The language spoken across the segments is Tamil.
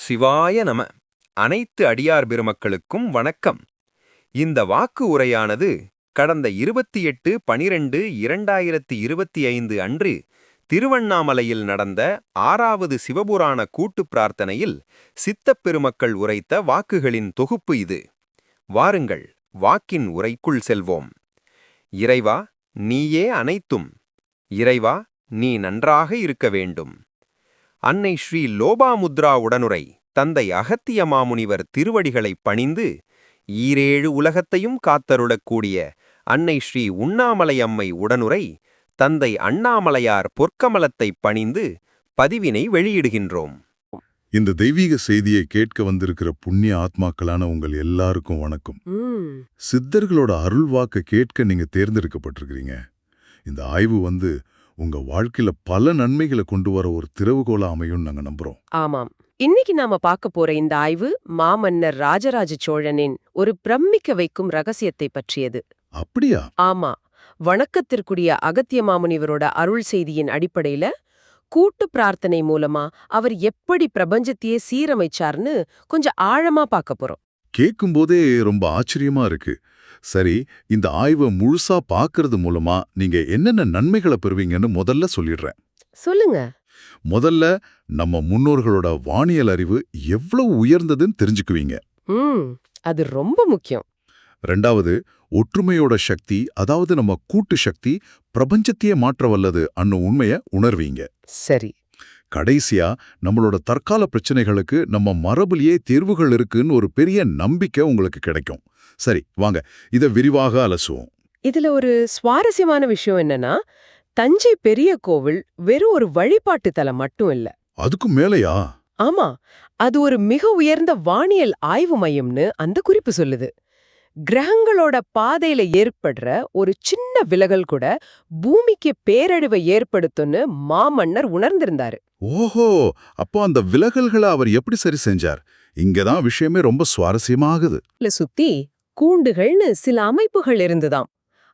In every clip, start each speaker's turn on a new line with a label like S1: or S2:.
S1: சிவாய நம. அனைத்து அடியார் பெருமக்களுக்கும் வணக்கம். இந்த வாக்கு உரையானது கடந்த 28/12/2025 அன்று திருவண்ணாமலையில் நடந்த 6வது சிவபுராண கூட்டுப் பிரார்த்தனையில் சித்தப் பெருமக்கள் உரைத்த வாக்குகளின் தொகுப்பு இது. வாருங்கள், வாக்கின் உரைக்குள் செல்வோம். இறைவா, நீயே அனைத்தும். இறைவா, நீ நன்றாக இருக்க வேண்டும். அன்னை ஸ்ரீ லோபாமுத்ரா உடனுரை தந்தை அகத்திய மாமுனிவர் திருவடிகளைப் பணிந்து ஈரேழு உலகத்தையும் காத்தருளக்கூடிய அன்னை ஸ்ரீ உண்ணாமலை அம்மை உடனுரை தந்தை அண்ணாமலையார் பொற்கமலத்தைப் பணிந்து பதிவினை வெளியிடுகின்றோம்.
S2: இந்த தெய்வீக செய்தியை கேட்க வந்திருக்கிற புண்ணிய ஆத்மாக்களான உங்கள் எல்லாருக்கும் வணக்கம். சித்தர்களோட அருள்வாக்க கேட்க நீங்க தேர்ந்தெடுக்கப்பட்டிருக்கிறீங்க. இந்த ஆய்வு உங்க வாழ்க்கையில பல நன்மைகளை கொண்டு வர ஒரு திறவுகோலா அமையும் நாங்க நம்புறோம்.
S3: ஆமாம். இன்னைக்கு நாம பார்க்க போற இந்த ஆய்வு மாமன்னர் ராஜராஜ சோழனின் ஒரு பிரமிக்க வைக்கும் ரகசியத்தை பற்றியது.
S2: அப்படியா?
S3: ஆமா. வணக்கத்திற்குரிய அகத்திய மாமுனிவரோட அருள் செய்தியின் அடிப்படையில கூட்டு பிரார்த்தனை மூலமா அவர் எப்படி பிரபஞ்சத்தையே சீரமைச்சார்னு கொஞ்சம் ஆழமா பார்க்க போறோம்.
S2: கேட்கும்போதே ரொம்ப ஆச்சரியமா இருக்கு. சரி, இந்த ஆய்வை முழுசா பார்க்கறது மூலமா நீங்க என்னென்ன நன்மைகளை பெறுவீங்கன்னு முதல்ல சொல்லிடுறேன்.
S3: சொல்லுங்க.
S2: முதல்ல, நம்ம முன்னோர்களோட வானியல் அறிவு எவ்வளவு உயர்ந்ததுன்னு தெரிஞ்சுக்குவீங்க.
S3: அது ரொம்ப முக்கியம்.
S2: ரெண்டாவது, ஒற்றுமையோட சக்தி, அதாவது நம்ம கூட்டு சக்தி பிரபஞ்சத்தையே மாற்ற வல்லது அன்ன உண்மைய உணர்வீங்க.
S3: சரி.
S2: கடைசியா, நம்மளோட தற்கால பிரச்சனைகளுக்கு நம்ம மரபுலயே தேர்வுகள் இருக்குன்னு ஒரு பெரிய நம்பிக்கை உங்களுக்கு கிடைக்கும். சரி, வாங்க இத விரிவாக அலசுவோம்.
S3: இதுல ஒரு சுவாரஸ்யமான விஷயம் என்னன்னா, தஞ்சை பெரிய கோவில் வெறும் ஒரு வழிபாட்டு தலம் மட்டும் இல்ல.
S2: அதுக்கும் மேலையா?
S3: ஆமா, அது ஒரு மிக உயர்ந்த வானியல் ஆய்வு மையம்னு அந்த குறிப்பு சொல்லுது. கிரகங்களோட பாதையில ஏற்படுற ஒரு சின்ன விலகல் கூட பூமிக்கு பேரழிவை ஏற்படுத்தும்னு மாமன்னர் உணர்ந்திருந்தாரு.
S2: ஓஹோ, அப்போ அந்த விலகல்களை அவர் எப்படி சரி செஞ்சார்? இங்கதான் விஷயமே ரொம்ப சுவாரஸ்யமாகுது.
S3: சுத்தி கூண்டுகள்னு சில அமைப்புகள் இருந்துதாம்.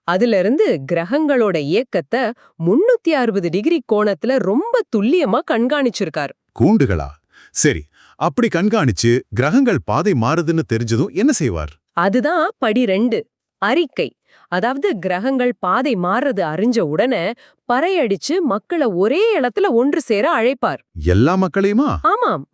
S3: அதுல இருந்து கிரகங்களோட இயக்கத்தை 360 டிகிரி கோணத்துல ரொம்ப துல்லியமா கண்காணிச்சிருக்காரு.
S2: கூண்டுகளா? சரி, அப்படி கண்காணிச்சு கிரகங்கள் பாதை மாறுதுன்னு தெரிஞ்சதும் என்ன செய்வார்?
S3: அதுதான் படி 2, அறிக்கை. அதாவது கிரகங்கள் பாதை மாறுறது அறிஞ்ச உடனே பறையடிச்சு மக்களை ஒரே இடத்துல ஒன்று சேர அழைப்பார்.
S2: எல்லா மக்களையுமா?
S3: ஆமாம்.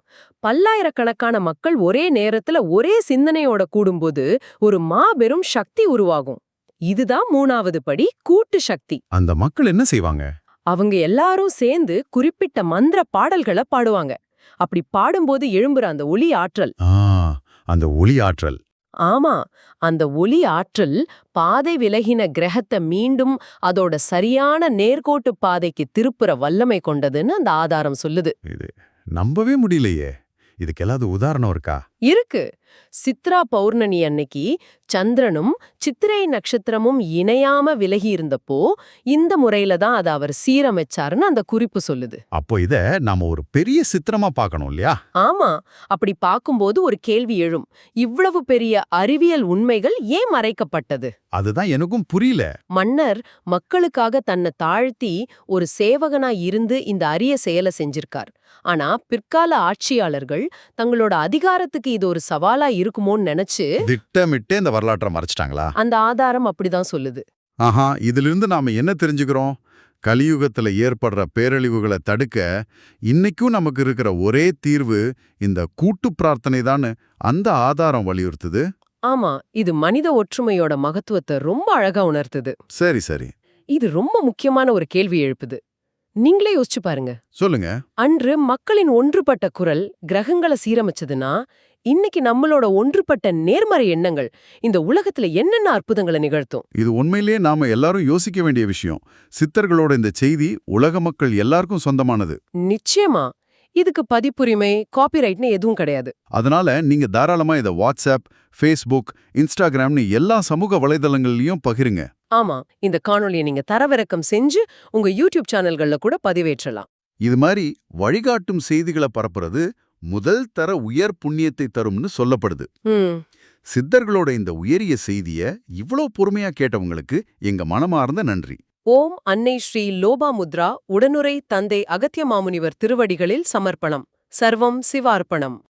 S3: பல்லாயிரக்கணக்கான மக்கள் ஒரே நேரத்துல ஒரே சிந்தனையோட கூடும்போது ஒரு மாபெரும் சக்தி உருவாகும். இதுதான் 3வது படி, கூட்டு சக்தி.
S2: அந்த மக்கள் என்ன செய்வாங்க?
S3: அவங்க எல்லாரும் சேர்ந்து குறிப்பிட்ட மந்திர பாடல்களை பாடுவாங்க. அப்படி பாடும்போது எழும்புற அந்த ஒலி ஆற்றல்.
S2: அந்த ஒலி ஆற்றல்.
S3: ஆமா, அந்த ஒலி ஆற்றல் பாதை விலகின கிரகத்தை மீண்டும் அதோட சரியான நேர்கோட்டு பாதைக்கு திருப்புற வல்லமை கொண்டதுன்னு அந்த ஆதாரம் சொல்லுது.
S2: இது நம்பவே முடியலையே. இதுக்கு ஏதாவது உதாரணம் இருக்கா?
S3: இருக்கு. சித்ரா பௌர்ணமி அன்னைக்கு சந்திரனும் சித்திரை நட்சத்திரமும் இணையாம விலகி இருந்தப்போ இந்த முறையில தான் அதை அவர் சீரமைச்சாருன்னு அந்த குறிப்பு சொல்லுது.
S2: அப்போ இத நாம ஒரு பெரிய சித்திரமா பார்க்கணும் இல்லையா?
S3: ஆமா. அப்படி பார்க்கும்போது ஒரு கேள்வி எழும். இவ்வளவு பெரிய அறிவியல் உண்மைகள் ஏன் மறைக்கப்பட்டது?
S2: அதுதான் எனக்கும் புரியல.
S3: மன்னர் மக்களுக்காக தன்னை தாழ்த்தி ஒரு சேவகனா இருந்து இந்த அரிய செயலை செஞ்சிருக்கார். ஆனா பிற்கால ஆட்சியாளர்கள் தங்களோட அதிகாரத்துக்கு இது ஒரு சவாலா இருக்குமோன்னு நினைச்சு
S2: திட்டமிட்டு இந்த வரலாற்றை மறைச்சிட்டாங்களா?
S3: அந்த ஆதாரம் அப்படிதான் சொல்லுது.
S2: ஆஹா, இதிலிருந்து நாம என்ன தெரிஞ்சுக்கிறோம்? கலியுகத்துல ஏற்படுற பேரழிவுகளை தடுக்க இன்னைக்கும் நமக்கு இருக்கிற ஒரே தீர்வு இந்த கூட்டு பிரார்த்தனை தான் அந்த ஆதாரம் வலியுறுத்துது.
S3: ஆமா, இது மனித ஒற்றுமையோட மகத்துவத்தை ரொம்ப அழகா உணர்த்துது.
S2: சரி சரி.
S3: இது ரொம்ப முக்கியமான ஒரு கேள்வி எழுப்புது. நீங்களே யோசிச்சு பாருங்க.
S2: சொல்லுங்க.
S3: அன்று மக்களின் ஒன்றுபட்ட குரல் கிரகங்களை சீரமைச்சதுன்னா, இன்னைக்கு நம்மளோட ஒன்றுபட்ட நேர்மறை எண்ணங்கள் இந்த உலகத்துல என்னென்ன அற்புதங்களை நிகழ்த்தும்?
S2: இது உண்மையிலேயே நாம எல்லாரும் யோசிக்க வேண்டிய விஷயம். சித்தர்களோட இந்த செய்தி உலக மக்கள் எல்லாருக்கும் சொந்தமானது.
S3: நிச்சயமா. இதுக்கு பதிப்புரிமை, காப்பிரைட்னு எதுவும் கிடையாது.
S2: அதனால நீங்க தாராளமா இதை வாட்ஸ்அப், ஃபேஸ்புக், இன்ஸ்டாகிராம்னு எல்லா சமூக வலைதளங்கள்லயும் பகிருங்க.
S3: ஆமா, இந்த காணொலியை நீங்க தரவிறக்கம் செஞ்சு உங்க யூடியூப் சேனல்கள்ல கூட பதிவேற்றலாம்.
S2: இது மாதிரி வழிகாட்டும் செய்திகளை பரப்புறது முதல் தர உயர் புண்ணியத்தை தரும்னு சொல்லப்படுது. சித்தர்களோட இந்த உயரிய செய்திய இவ்வளோ பொறுமையா கேட்டவங்களுக்கு எங்க மனமார்ந்த நன்றி.
S3: ஓம் அன்னை ஸ்ரீ லோபாமுத்ரா உடனுரை தந்தை அகத்திய மாமுனிவர் திருவடிகளில் சமர்ப்பணம். சர்வம் சிவார்ப்பணம்.